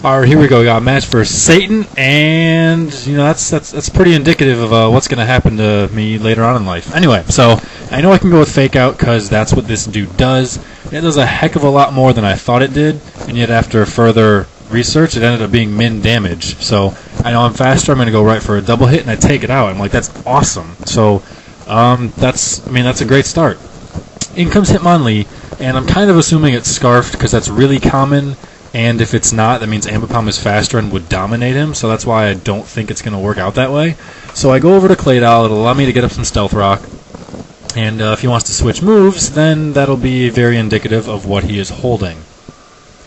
Alright, here we go. We got a match for Satan, and that's pretty indicative of what's going to happen to me later on in life. Anyway, so I know I can go with Fake Out because that's what this dude does. It does a heck of a lot more than I thought it did, and yet after further research, it ended up being min damage. So I know I'm faster. I'm going to go right for a double hit, and I take it out. I'm like, that's awesome. So that's a great start. In comes Hitmonlee, and I'm kind of assuming it's Scarfed because that's really common. And if it's not, that means Ambipom is faster and would dominate him, so that's why I don't think it's going to work out that way. So I go over to Claydol, it'll allow me to get up some Stealth Rock, and if he wants to switch moves, then that'll be very indicative of what he is holding.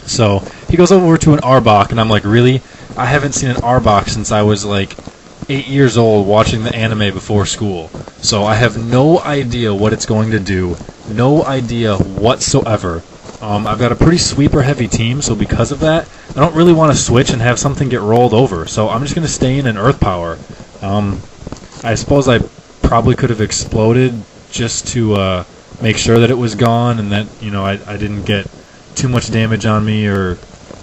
So he goes over to an Arbok, and I'm like, really? I haven't seen an Arbok since I was like 8 years old watching the anime before school. So I have no idea what it's going to do, no idea whatsoever. I've got a pretty sweeper-heavy team, so because of that, I don't really want to switch and have something get rolled over. So I'm just going to stay in an Earth Power. I suppose I probably could have exploded just to make sure that it was gone and that I didn't get too much damage on me or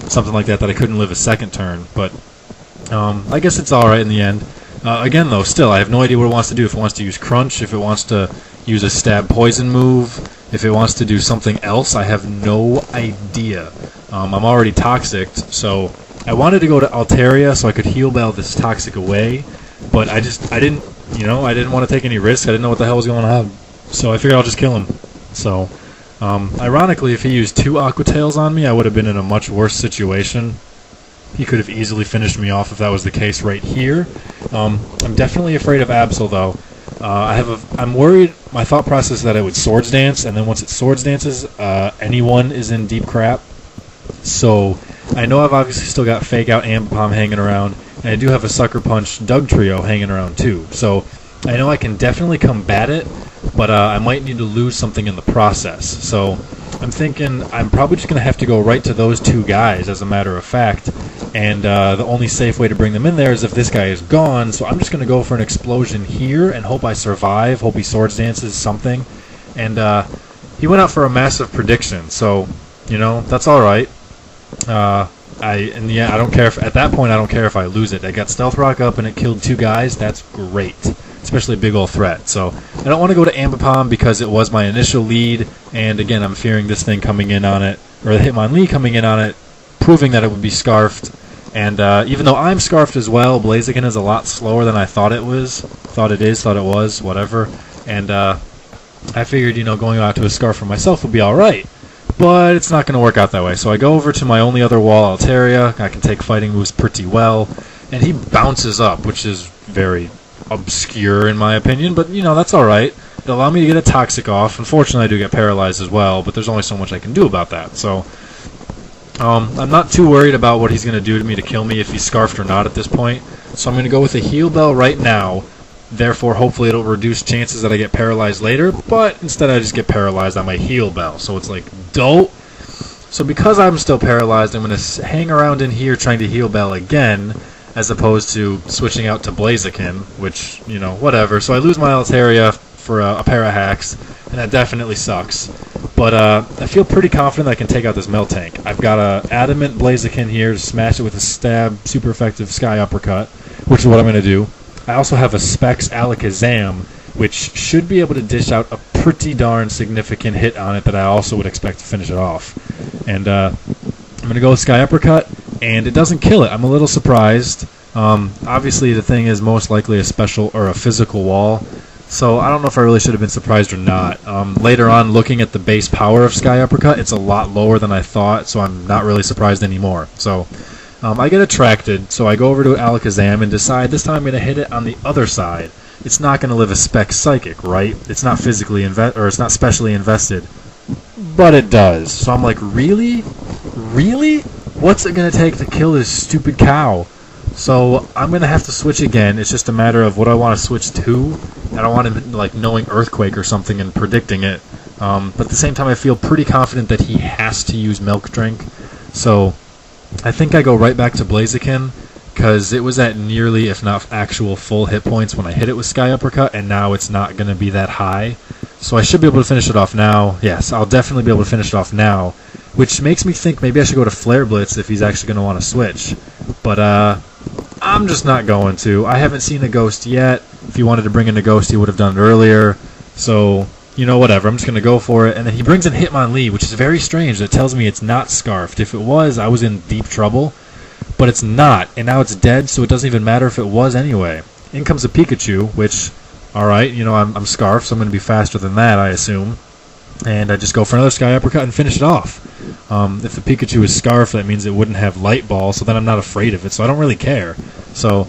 something like that I couldn't live a second turn. But I guess it's all right in the end. Again, though, still, I have no idea what it wants to do. If it wants to use Crunch, if it wants to use a Stab Poison move, if it wants to do something else, I have no idea. I'm already toxicked, so I wanted to go to Altaria so I could heal Bell this toxic away, but I didn't want to take any risk. I didn't know what the hell was going on, so I figured I'll just kill him. So, ironically, if he used 2 Aqua Tails on me, I would have been in a much worse situation. He could have easily finished me off if that was the case right here. I'm definitely afraid of Absol, though. I'm worried. My thought process is that it would Swords Dance, and then once it Swords Dances, anyone is in deep crap. So I know I've obviously still got Fake Out Ambipom hanging around, and I do have a Sucker Punch Doug Trio hanging around too. So I know I can definitely combat it, but I might need to lose something in the process. So I'm thinking I'm probably just going to have to go right to those 2 guys, as a matter of fact. And the only safe way to bring them in there is if this guy is gone. So I'm just going to go for an explosion here and hope I survive. Hope he Swords Dances something. And he went out for a massive prediction. So, that's all right. I don't care if at that point I don't care if I lose it. I got Stealth Rock up and it killed 2 guys. That's great, especially a big old threat. So I don't want to go to Ambipom because it was my initial lead. And again, I'm fearing this thing coming in on it, or the Hitmonlee coming in on it, proving that it would be Scarfed. And even though I'm Scarfed as well, Blaziken is a lot slower than I thought it was. Thought it was, whatever. And I figured, going out to a Scarf for myself would be alright. But it's not going to work out that way. So I go over to my only other wall, Altaria. I can take fighting moves pretty well. And he bounces up, which is very obscure in my opinion. But, that's alright. It'll allow me to get a Toxic off. Unfortunately, I do get paralyzed as well. But there's only so much I can do about that. So I'm not too worried about what he's going to do to me to kill me if he's Scarfed or not at this point. So I'm going to go with a Heal Bell right now. Therefore, hopefully it'll reduce chances that I get paralyzed later. But instead I just get paralyzed on my Heal Bell. So it's like, dope. So because I'm still paralyzed, I'm going to hang around in here trying to Heal Bell again, as opposed to switching out to Blaziken, which, whatever. So I lose my Altaria for a pair of hacks, and that definitely sucks. But I feel pretty confident I can take out this Miltank. I've got a Adamant Blaziken here to smash it with a Stab, super effective Sky Uppercut, which is what I'm going to do. I also have a Specs Alakazam, which should be able to dish out a pretty darn significant hit on it that I also would expect to finish it off. And I'm going to go with Sky Uppercut, and it doesn't kill it. I'm a little surprised. Obviously, the thing is most likely a special or a physical wall. So I don't know if I really should have been surprised or not. Later on, looking at the base power of Sky Uppercut, it's a lot lower than I thought, so I'm not really surprised anymore. So I get attracted, so I go over to Alakazam and decide this time I'm going to hit it on the other side. It's not going to live a Spec Psychic, right? It's not physically it's not specially invested. but it does. So I'm like, really? Really? What's it going to take to kill this stupid cow? So I'm going to have to switch again. It's just a matter of what I want to switch to. I don't want him like knowing Earthquake or something and predicting it. But at the same time, I feel pretty confident that he has to use Milk Drink. So I think I go right back to Blaziken, because it was at nearly, if not actual, full hit points when I hit it with Sky Uppercut, and now it's not going to be that high. So I should be able to finish it off now. Yes, I'll definitely be able to finish it off now, which makes me think maybe I should go to Flare Blitz if he's actually going to want to switch. But I'm just not going to. I haven't seen a Ghost yet. If he wanted to bring in a Ghost, he would have done it earlier. So, you know, whatever. I'm just going to go for it. And then he brings in Hitmonlee, which is very strange. That tells me it's not Scarfed. If it was, I was in deep trouble. But it's not, and now it's dead, so it doesn't even matter if it was anyway. In comes a Pikachu, which, alright, you know, I'm Scarf, so I'm going to be faster than that, I assume. And I just go for another Sky Uppercut and finish it off. If the Pikachu is Scarf, that means it wouldn't have Light Ball, so then I'm not afraid of it, so I don't really care. So,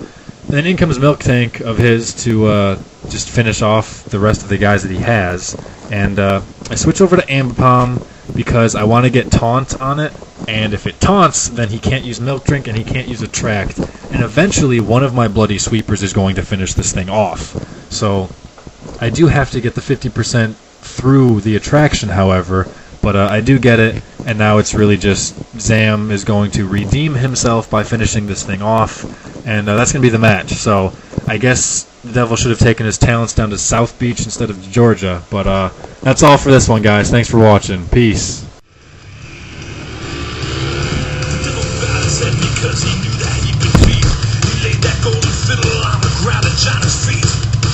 then in comes Milk Tank of his to just finish off the rest of the guys that he has. And I switch over to Ambipom because I want to get Taunt on it. And if it taunts, then he can't use Milk Drink and he can't use Attract. And eventually, one of my Bloody Sweepers is going to finish this thing off. So, I do have to get the 50% through the Attraction, however. But I do get it, and now it's really just Zam is going to redeem himself by finishing this thing off. And that's going to be the match. So, I guess the Devil should have taken his talents down to South Beach instead of Georgia. But that's all for this one, guys. Thanks for watching. Peace. Because he knew that he would feed. He laid that golden fiddle on the ground at China's feet.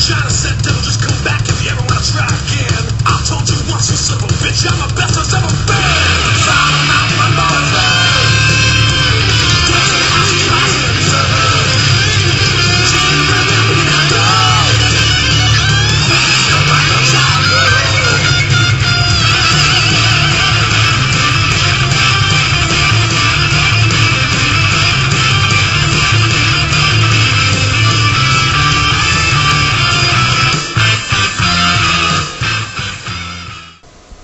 China said, devil, just come back if you ever want to try again. I told you once, you son of a bitch, I'm a best